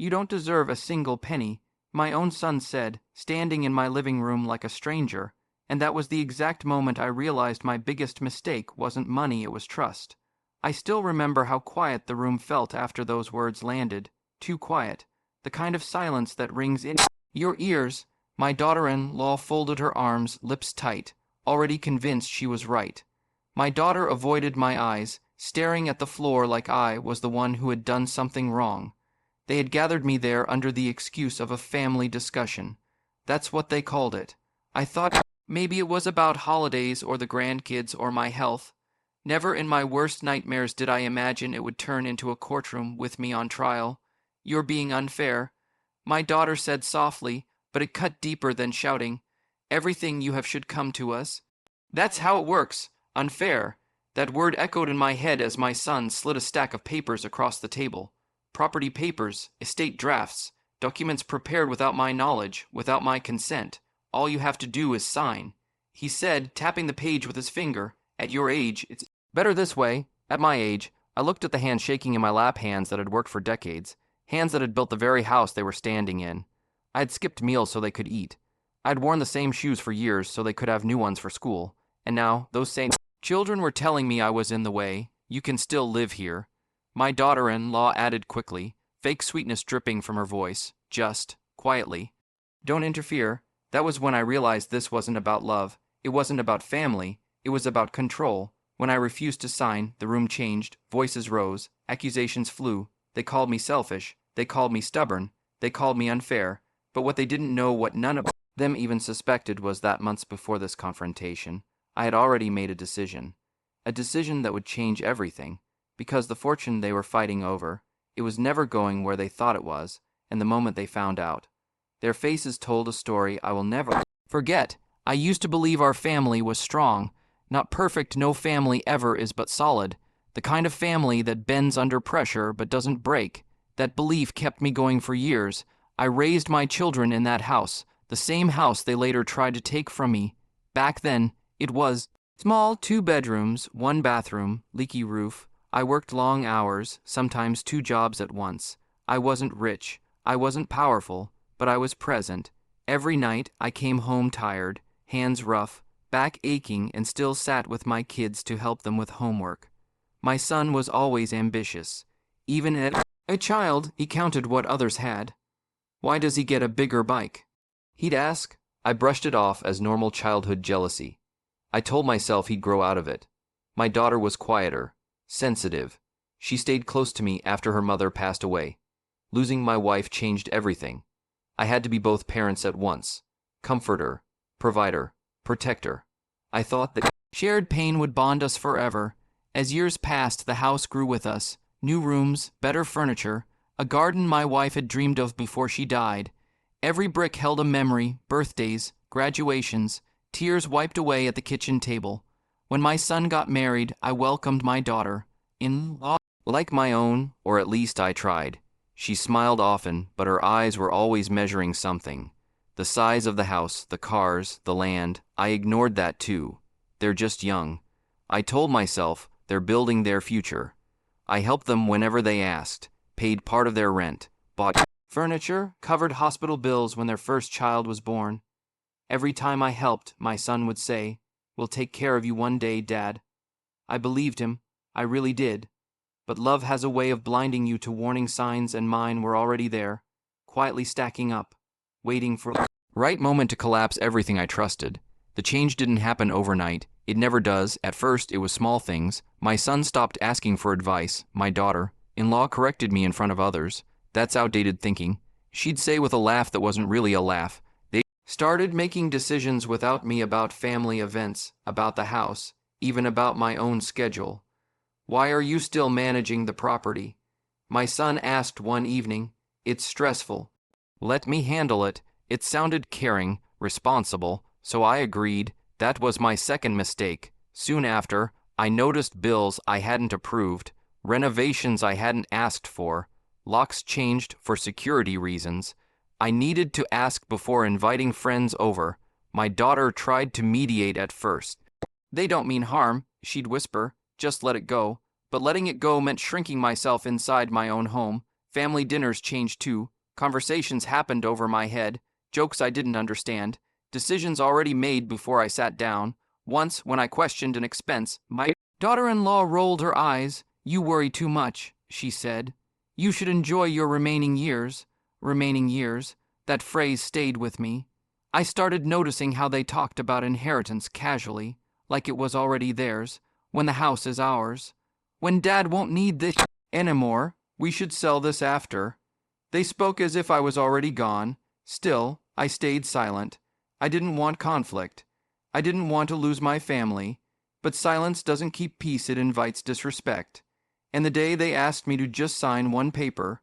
You don't deserve a single penny, my own son said, standing in my living room like a stranger, and that was the exact moment I realized my biggest mistake wasn't money, it was trust. I still remember how quiet the room felt after those words landed. Too quiet. The kind of silence that rings in your ears. My daughter-in-law folded her arms, lips tight, already convinced she was right. My daughter avoided my eyes, staring at the floor like I was the one who had done something wrong. They had gathered me there under the excuse of a family discussion. That's what they called it. I thought maybe it was about holidays or the grandkids or my health. Never in my worst nightmares did I imagine it would turn into a courtroom with me on trial. You're being unfair, my daughter said softly, but it cut deeper than shouting. Everything you have should come to us. That's how it works. Unfair. That word echoed in my head as my son slid a stack of papers across the table. Property papers, estate drafts, documents prepared without my knowledge, without my consent. All you have to do is sign. He said, tapping the page with his finger. At your age, it's better this way. At my age, I looked at the hands shaking in my lap, hands that had worked for decades, hands that had built the very house they were standing in. I had skipped meals so they could eat. I'd worn the same shoes for years so they could have new ones for school. And now, those same children were telling me I was in the way. You can still live here. My daughter-in-law added quickly, fake sweetness dripping from her voice, just, quietly. Don't interfere. That was when I realized this wasn't about love. It wasn't about family. It was about control. When I refused to sign, the room changed, voices rose, accusations flew. They called me selfish. They called me stubborn. They called me unfair. But what they didn't know, what none of them even suspected, was that months before this confrontation, I had already made a decision. A decision that would change everything. Because the fortune they were fighting over, it was never going where they thought it was, and the moment they found out. Their faces told a story I will never forget. I used to believe our family was strong. Not perfect, no family ever is, but solid. The kind of family that bends under pressure but doesn't break. That belief kept me going for years. I raised my children in that house, the same house they later tried to take from me. Back then, it was small, 2 bedrooms, 1 bathroom, leaky roof. I worked long hours, sometimes 2 jobs at once. I wasn't rich. I wasn't powerful, but I was present. Every night, I came home tired, hands rough, back aching, and still sat with my kids to help them with homework. My son was always ambitious. Even as a child, he counted what others had. Why does he get a bigger bike? He'd ask. I brushed it off as normal childhood jealousy. I told myself he'd grow out of it. My daughter was quieter, sensitive. She stayed close to me after her mother passed away. Losing my wife changed everything. I had to be both parents at once. Comforter, provider, protector. I thought that shared pain would bond us forever. As years passed, the house grew with us. New rooms, better furniture, a garden my wife had dreamed of before she died. Every brick held a memory, birthdays, graduations, tears wiped away at the kitchen table. When my son got married, I welcomed my daughter-in-law like my own, or at least I tried. She smiled often, but her eyes were always measuring something. The size of the house, the cars, the land, I ignored that too. They're just young. I told myself they're building their future. I helped them whenever they asked, paid part of their rent, bought furniture, covered hospital bills when their first child was born. Every time I helped, my son would say, "We'll take care of you one day, Dad." I believed him. I really did. But love has a way of blinding you to warning signs, and mine were already there, quietly stacking up, waiting for the right moment to collapse everything I trusted. The change didn't happen overnight. It never does. At first, it was small things. My son stopped asking for advice. My daughter-in-law corrected me in front of others. That's outdated thinking. She'd say with a laugh that wasn't really a laugh. They started making decisions without me about family events, about the house, even about my own schedule. "Why are you still managing the property?" My son asked one evening. "It's stressful." "Let me handle it." It sounded caring, responsible, so I agreed. That was my second mistake. Soon after, I noticed bills I hadn't approved, renovations I hadn't asked for, locks changed for security reasons. I needed to ask before inviting friends over. My daughter tried to mediate at first. "They don't mean harm," she'd whisper. "Just let it go." But letting it go meant shrinking myself inside my own home, Family dinners changed too. Conversations happened over my head, jokes I didn't understand, decisions already made before I sat down. Once, when I questioned an expense, my daughter-in-law rolled her eyes. "You worry too much," she said. "You should enjoy your remaining years." Remaining years. That phrase stayed with me. I started noticing how they talked about inheritance casually, like it was already theirs, when the house is ours. "When Dad won't need this anymore, we should sell this after." They spoke as if I was already gone. Still, I stayed silent. I didn't want conflict. I didn't want to lose my family. But silence doesn't keep peace, it invites disrespect. And the day they asked me to just sign one paper,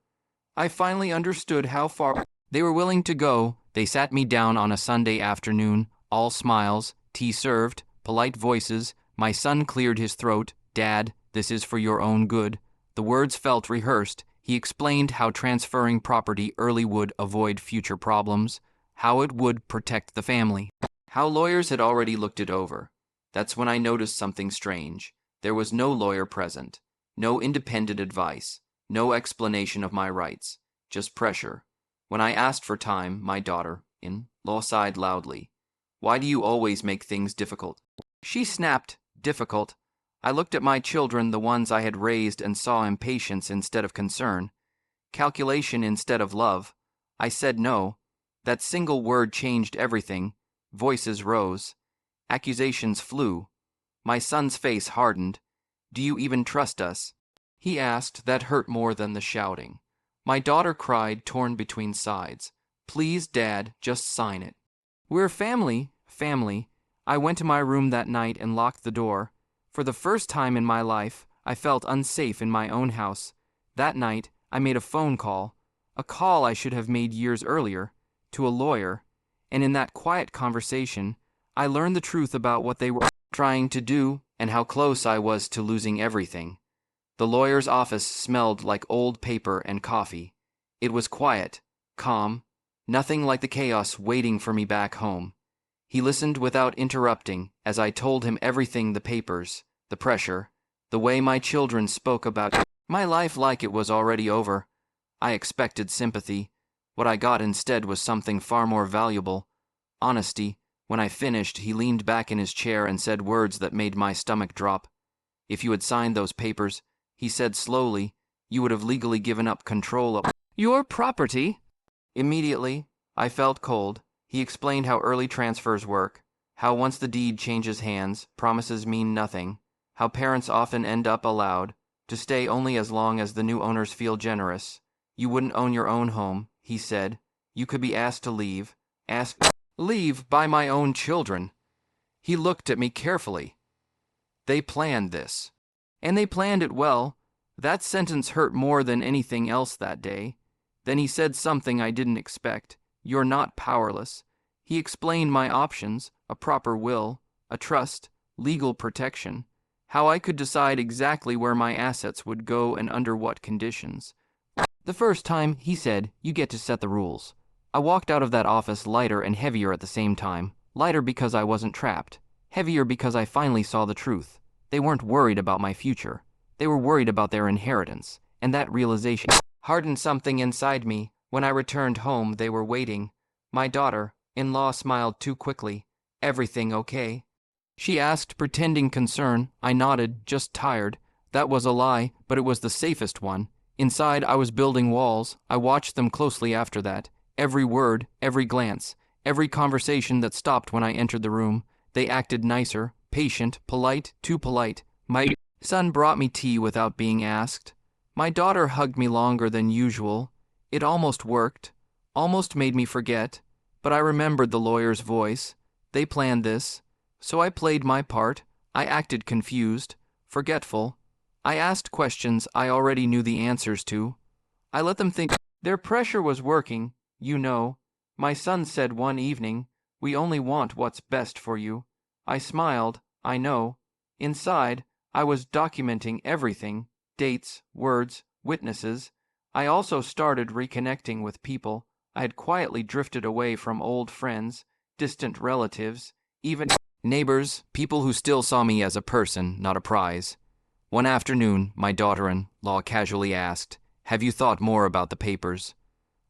I finally understood how far they were willing to go. They sat me down on a Sunday afternoon, all smiles, tea served, polite voices. My son cleared his throat. "Dad, this is for your own good." The words felt rehearsed. He explained how transferring property early would avoid future problems, how it would protect the family, how lawyers had already looked it over. That's when I noticed something strange. There was no lawyer present, no independent advice, no explanation of my rights, just pressure. When I asked for time, my daughter-in-law sighed loudly. "Why do you always make things difficult?" She snapped. "Difficult." I looked at my children, the ones I had raised, and saw impatience instead of concern, calculation instead of love. I said no. That single word changed everything. Voices rose. Accusations flew. My son's face hardened. "Do you even trust us?" he asked. That hurt more than the shouting. My daughter cried, torn between sides. "Please, Dad, just sign it." "We're family." I went to my room that night and locked the door. For the first time in my life, I felt unsafe in my own house. That night, I made a phone call, a call I should have made years earlier, to a lawyer, and in that quiet conversation, I learned the truth about what they were trying to do and how close I was to losing everything. The lawyer's office smelled like old paper and coffee. It was quiet, calm, nothing like the chaos waiting for me back home. He listened without interrupting as I told him everything: the papers, the pressure, the way my children spoke about my life like it was already over. I expected sympathy. What I got instead was something far more valuable: honesty. When I finished, he leaned back in his chair and said words that made my stomach drop. "If you had signed those papers," he said slowly, "you would have legally given up control of your property." Immediately, I felt cold. He explained how early transfers work, how once the deed changes hands, promises mean nothing, how parents often end up allowed to stay only as long as the new owners feel generous. "You wouldn't own your own home," he said. "You could be asked to leave, leave by my own children." He looked at me carefully. "They planned this. And they planned it well." That sentence hurt more than anything else that day. Then he said something I didn't expect. "You're not powerless." He explained my options: a proper will, a trust, legal protection, how I could decide exactly where my assets would go and under what conditions. The first time, he said, "You get to set the rules." I walked out of that office lighter and heavier at the same time. Lighter because I wasn't trapped. Heavier because I finally saw the truth. They weren't worried about my future. They were worried about their inheritance. And that realization hardened something inside me. When I returned home, they were waiting. My daughter-in-law smiled too quickly. "Everything okay?" she asked, pretending concern. I nodded, just tired. That was a lie, but it was the safest one. Inside, I was building walls. I watched them closely after that. Every word, every glance, every conversation that stopped when I entered the room. They acted nicer, patient, polite, too polite. My son brought me tea without being asked. My daughter hugged me longer than usual. It almost worked, almost made me forget, but I remembered the lawyer's voice. They planned this, so I played my part. I acted confused, forgetful. I asked questions I already knew the answers to. I let them think their pressure was working. "You know," my son said one evening, "we only want what's best for you." I smiled. "I know." Inside, I was documenting everything: dates, words, witnesses. I also started reconnecting with people. I had quietly drifted away from old friends, distant relatives, even neighbors, people who still saw me as a person, not a prize. One afternoon, my daughter-in-law casually asked, Have you thought more about the papers?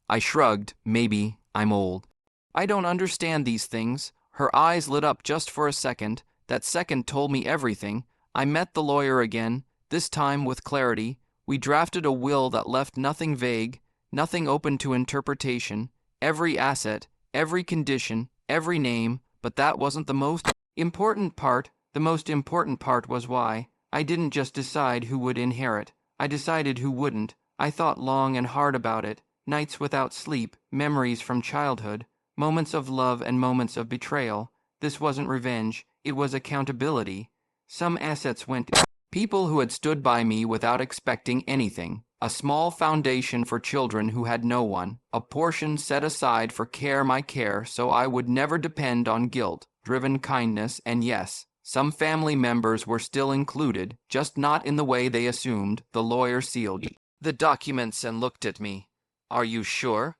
I shrugged. Maybe. I'm old. I don't understand these things. Her eyes lit up just for a second. That second told me everything. I met the lawyer again, this time with clarity. We drafted a will that left nothing vague, nothing open to interpretation. Every asset, every condition, every name, but that wasn't the most important part. The most important part was why. I didn't just decide who would inherit. I decided who wouldn't. I thought long and hard about it. Nights without sleep, memories from childhood, moments of love and moments of betrayal. This wasn't revenge, it was accountability. Some assets went to people who had stood by me without expecting anything. A small foundation for children who had no one. A portion set aside for my care, so I would never depend on guilt-driven kindness, and yes, some family members were still included, just not in the way they assumed. The lawyer sealed the documents and looked at me. Are you sure?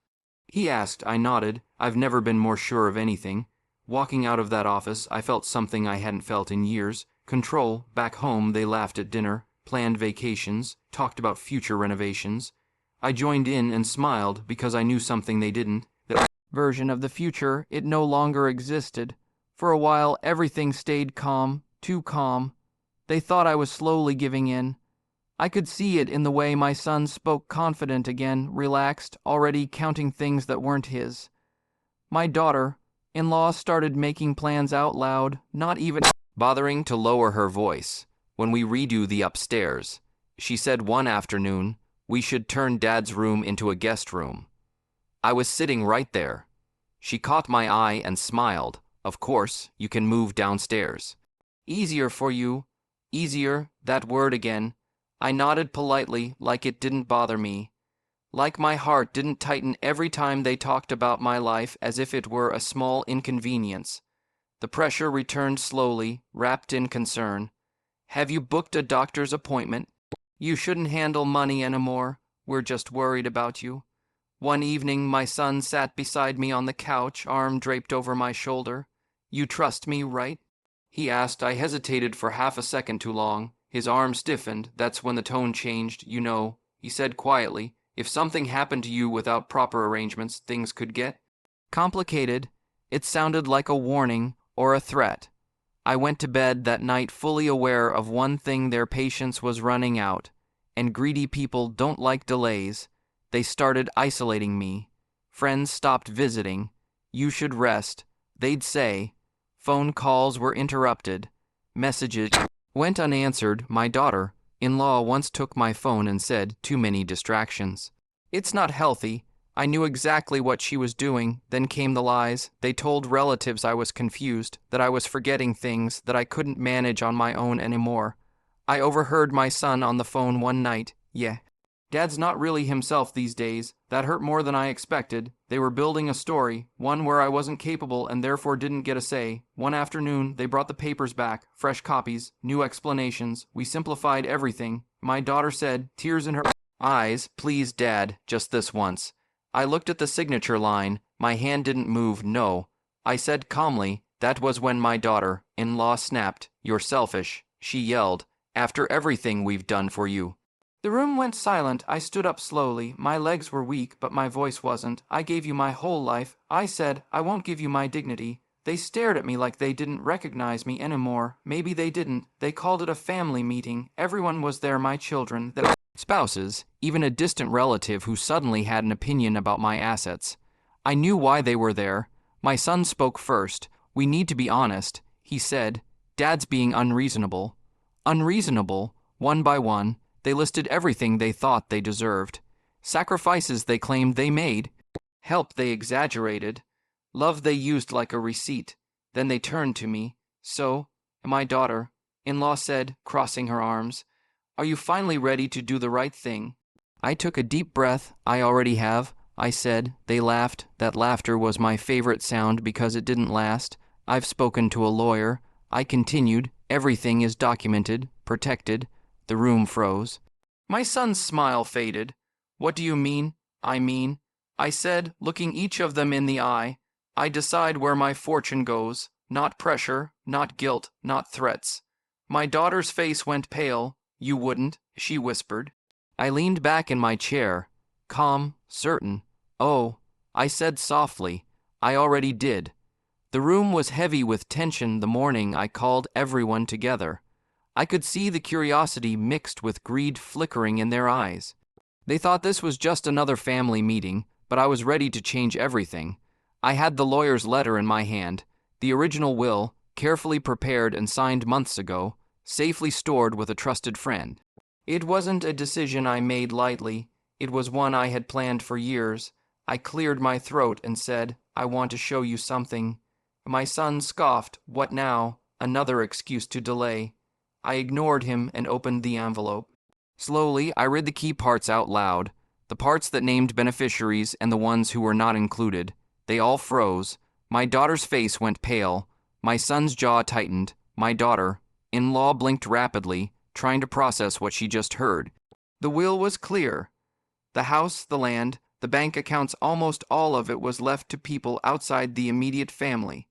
He asked. I nodded. I've never been more sure of anything. Walking out of that office, I felt something I hadn't felt in years. Control. Back home, they laughed at dinner, planned vacations, talked about future renovations. I joined in and smiled because I knew something they didn't. That version of the future, it no longer existed. For a while, everything stayed calm, too calm. They thought I was slowly giving in. I could see it in the way my son spoke, confident again, relaxed, already counting things that weren't his. My daughter-in-law started making plans out loud, not even bothering to lower her voice. When we redo the upstairs, she said one afternoon, we should turn Dad's room into a guest room. I was sitting right there. She caught my eye and smiled. Of course, you can move downstairs. Easier for you. Easier, that word again. I nodded politely, like it didn't bother me. Like my heart didn't tighten every time they talked about my life as if it were a small inconvenience. The pressure returned slowly, wrapped in concern. Have you booked a doctor's appointment? You shouldn't handle money anymore. We're just worried about you. One evening, my son sat beside me on the couch, arm draped over my shoulder. You trust me, right? He asked. I hesitated for half a second too long. His arm stiffened. That's when the tone changed. You know, he said quietly, if something happened to you without proper arrangements, things could get complicated. It sounded like a warning or a threat. I went to bed that night fully aware of one thing: their patience was running out. And greedy people don't like delays. They started isolating me. Friends stopped visiting. You should rest, they'd say. Phone calls were interrupted. Messages went unanswered. My daughter-in-law once took my phone and said, too many distractions. It's not healthy. I knew exactly what she was doing. Then came the lies. They told relatives I was confused, that I was forgetting things, that I couldn't manage on my own anymore. I overheard my son on the phone one night. Yeah. Dad's not really himself these days. That hurt more than I expected. They were building a story, one where I wasn't capable and therefore didn't get a say. One afternoon, they brought the papers back, fresh copies, new explanations. We simplified everything. My daughter said, tears in her eyes, please, Dad, just this once. I looked at the signature line. My hand didn't move, no. I said calmly. That was when my daughter-in-law snapped. You're selfish, she yelled, after everything we've done for you. The room went silent. I stood up slowly. My legs were weak, but my voice wasn't. I gave you my whole life. I said, I won't give you my dignity. They stared at me like they didn't recognize me anymore. Maybe they didn't. They called it a family meeting. Everyone was there, my children, their spouses, even a distant relative who suddenly had an opinion about my assets. I knew why they were there. My son spoke first. We need to be honest, he said. Dad's being unreasonable. Unreasonable, one by one. They listed everything they thought they deserved. Sacrifices they claimed they made. Help they exaggerated. Love they used like a receipt. Then they turned to me. So, my daughter-in-law said, crossing her arms, are you finally ready to do the right thing? I took a deep breath. I already have, I said. They laughed. That laughter was my favorite sound because it didn't last. I've spoken to a lawyer. I continued. Everything is documented, protected. The room froze. My son's smile faded. What do you mean? I said, looking each of them in the eye. I decide where my fortune goes. Not pressure, not guilt, not threats. My daughter's face went pale. You wouldn't, she whispered. I leaned back in my chair, calm, certain. "Oh," I said softly, "I already did." The room was heavy with tension the morning I called everyone together. I could see the curiosity mixed with greed flickering in their eyes. They thought this was just another family meeting, but I was ready to change everything. I had the lawyer's letter in my hand, the original will, carefully prepared and signed months ago, safely stored with a trusted friend. It wasn't a decision I made lightly. It was one I had planned for years. I cleared my throat and said, "I want to show you something." My son scoffed, "What now?" Another excuse to delay. I ignored him and opened the envelope. Slowly, I read the key parts out loud, the parts that named beneficiaries and the ones who were not included. They all froze. My daughter's face went pale. My son's jaw tightened. My daughter-in-law blinked rapidly, trying to process what she just heard. The will was clear. The house, the land, the bank accounts, almost all of it was left to people outside the immediate family,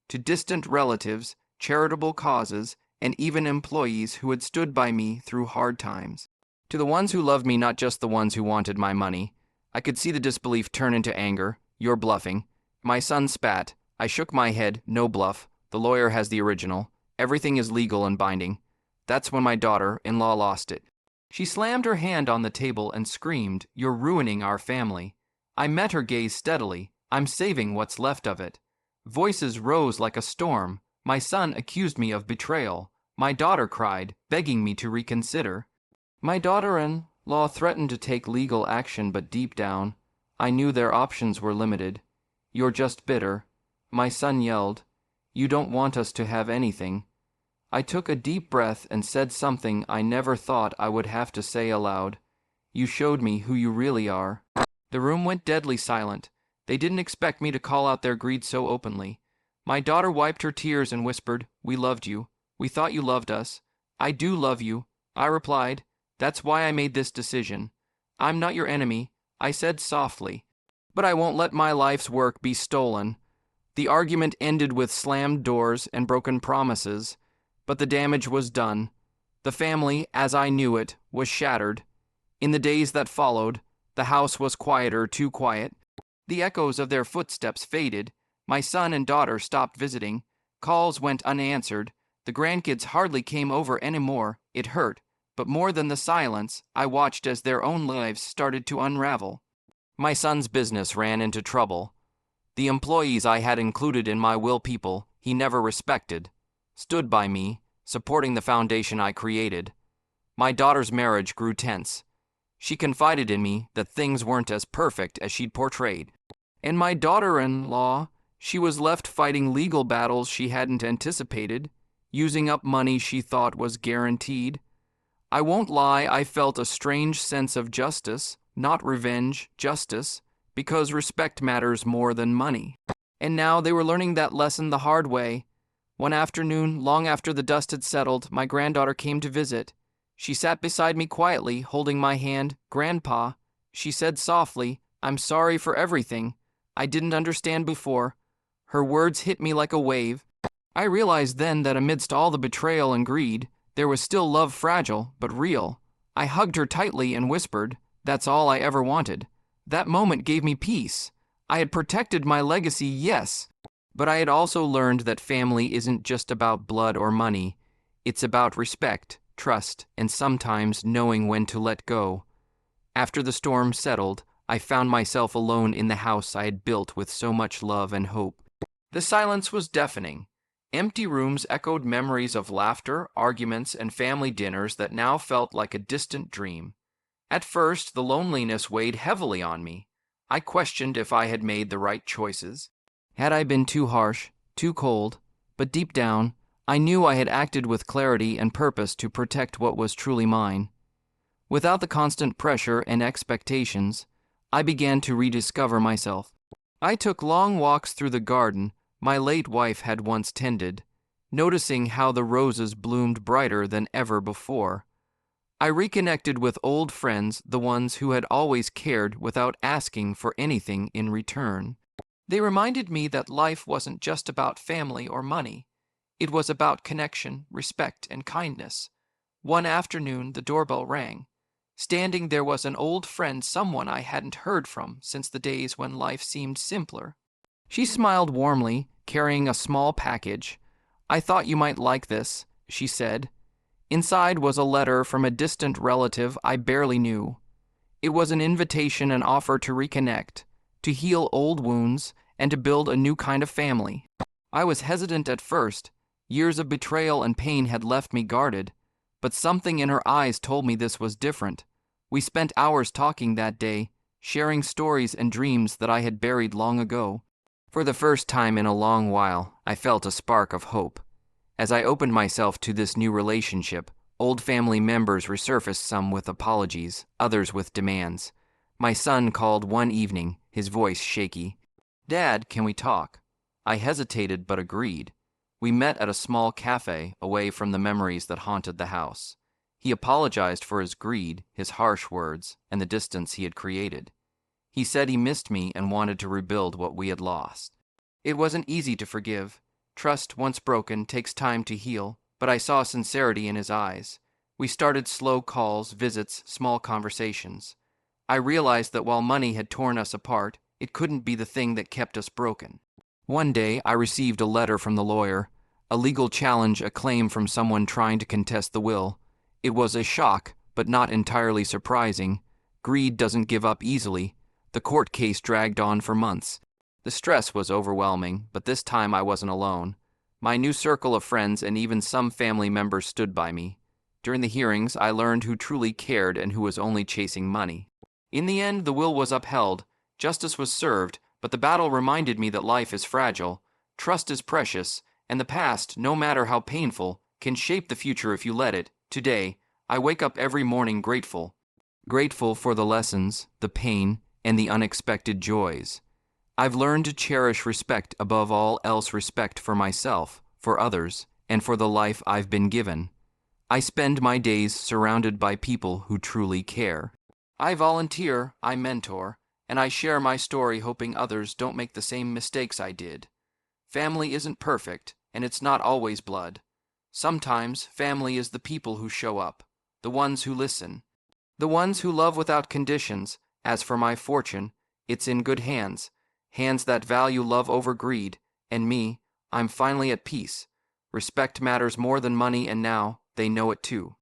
to distant relatives, charitable causes, and even employees who had stood by me through hard times. To the ones who loved me, not just the ones who wanted my money. I could see the disbelief turn into anger. "You're bluffing." My son spat. I shook my head. "No bluff. The lawyer has the original. Everything is legal and binding." That's when my daughter-in-law lost it. She slammed her hand on the table and screamed, "You're ruining our family." I met her gaze steadily. "I'm saving what's left of it." Voices rose like a storm. My son accused me of betrayal. My daughter cried, begging me to reconsider. My daughter-in-law threatened to take legal action, but deep down, I knew their options were limited. "You're just bitter." My son yelled, "You don't want us to have anything." I took a deep breath and said something I never thought I would have to say aloud. "You showed me who you really are." The room went deadly silent. They didn't expect me to call out their greed so openly. My daughter wiped her tears and whispered, "We loved you. We thought you loved us." "I do love you," I replied. "That's why I made this decision. I'm not your enemy," I said softly, "but I won't let my life's work be stolen." The argument ended with slammed doors and broken promises. But the damage was done. The family, as I knew it, was shattered. In the days that followed, the house was quieter, too quiet. The echoes of their footsteps faded. My son and daughter stopped visiting. Calls went unanswered. The grandkids hardly came over anymore. It hurt, but more than the silence, I watched as their own lives started to unravel. My son's business ran into trouble. The employees I had included in my will, people he never respected, stood by me, supporting the foundation I created. My daughter's marriage grew tense. She confided in me that things weren't as perfect as she'd portrayed. And my daughter-in-law, she was left fighting legal battles she hadn't anticipated, using up money she thought was guaranteed. I won't lie, I felt a strange sense of justice, not revenge, justice, because respect matters more than money. And now they were learning that lesson the hard way. One afternoon, long after the dust had settled, my granddaughter came to visit. She sat beside me quietly, holding my hand. "Grandpa," she said softly, "I'm sorry for everything. I didn't understand before." Her words hit me like a wave. I realized then that amidst all the betrayal and greed, there was still love, fragile but real. I hugged her tightly and whispered, "That's all I ever wanted." That moment gave me peace. I had protected my legacy, yes, but I had also learned that family isn't just about blood or money. It's about respect, trust, and sometimes knowing when to let go. After the storm settled, I found myself alone in the house I had built with so much love and hope. The silence was deafening. Empty rooms echoed memories of laughter, arguments, and family dinners that now felt like a distant dream. At first, the loneliness weighed heavily on me. I questioned if I had made the right choices. Had I been too harsh, too cold? But deep down, I knew I had acted with clarity and purpose to protect what was truly mine. Without the constant pressure and expectations, I began to rediscover myself. I took long walks through the garden my late wife had once tended, noticing how the roses bloomed brighter than ever before. I reconnected with old friends, the ones who had always cared without asking for anything in return. They reminded me that life wasn't just about family or money. It was about connection, respect, and kindness. One afternoon, the doorbell rang. Standing there was an old friend, someone I hadn't heard from since the days when life seemed simpler. She smiled warmly, carrying a small package. "I thought you might like this," she said. Inside was a letter from a distant relative I barely knew. It was an invitation and offer to reconnect, to heal old wounds, and to build a new kind of family. I was hesitant at first. Years of betrayal and pain had left me guarded, but something in her eyes told me this was different. We spent hours talking that day, sharing stories and dreams that I had buried long ago. For the first time in a long while, I felt a spark of hope. As I opened myself to this new relationship, old family members resurfaced, some with apologies, others with demands. My son called one evening, his voice shaky. "Dad, can we talk?" I hesitated but agreed. We met at a small cafe away from the memories that haunted the house. He apologized for his greed, his harsh words, and the distance he had created. He said he missed me and wanted to rebuild what we had lost. It wasn't easy to forgive. Trust, once broken, takes time to heal, but I saw sincerity in his eyes. We started slow calls, visits, small conversations. I realized that while money had torn us apart, it couldn't be the thing that kept us broken. One day, I received a letter from the lawyer, a legal challenge, a claim from someone trying to contest the will. It was a shock, but not entirely surprising. Greed doesn't give up easily. The court case dragged on for months. The stress was overwhelming, but this time I wasn't alone. My new circle of friends and even some family members stood by me. During the hearings, I learned who truly cared and who was only chasing money. In the end, the will was upheld. Justice was served, but the battle reminded me that life is fragile, trust is precious, and the past, no matter how painful, can shape the future if you let it. Today, I wake up every morning grateful. Grateful for the lessons, the pain, and the unexpected joys. I've learned to cherish respect above all else, respect for myself, for others, and for the life I've been given. I spend my days surrounded by people who truly care. I volunteer, I mentor, and I share my story, hoping others don't make the same mistakes I did. Family isn't perfect, and it's not always blood. Sometimes family is the people who show up, the ones who listen, the ones who love without conditions. As for my fortune, it's in good hands, hands that value love over greed, and me, I'm finally at peace. Respect matters more than money, and now they know it too.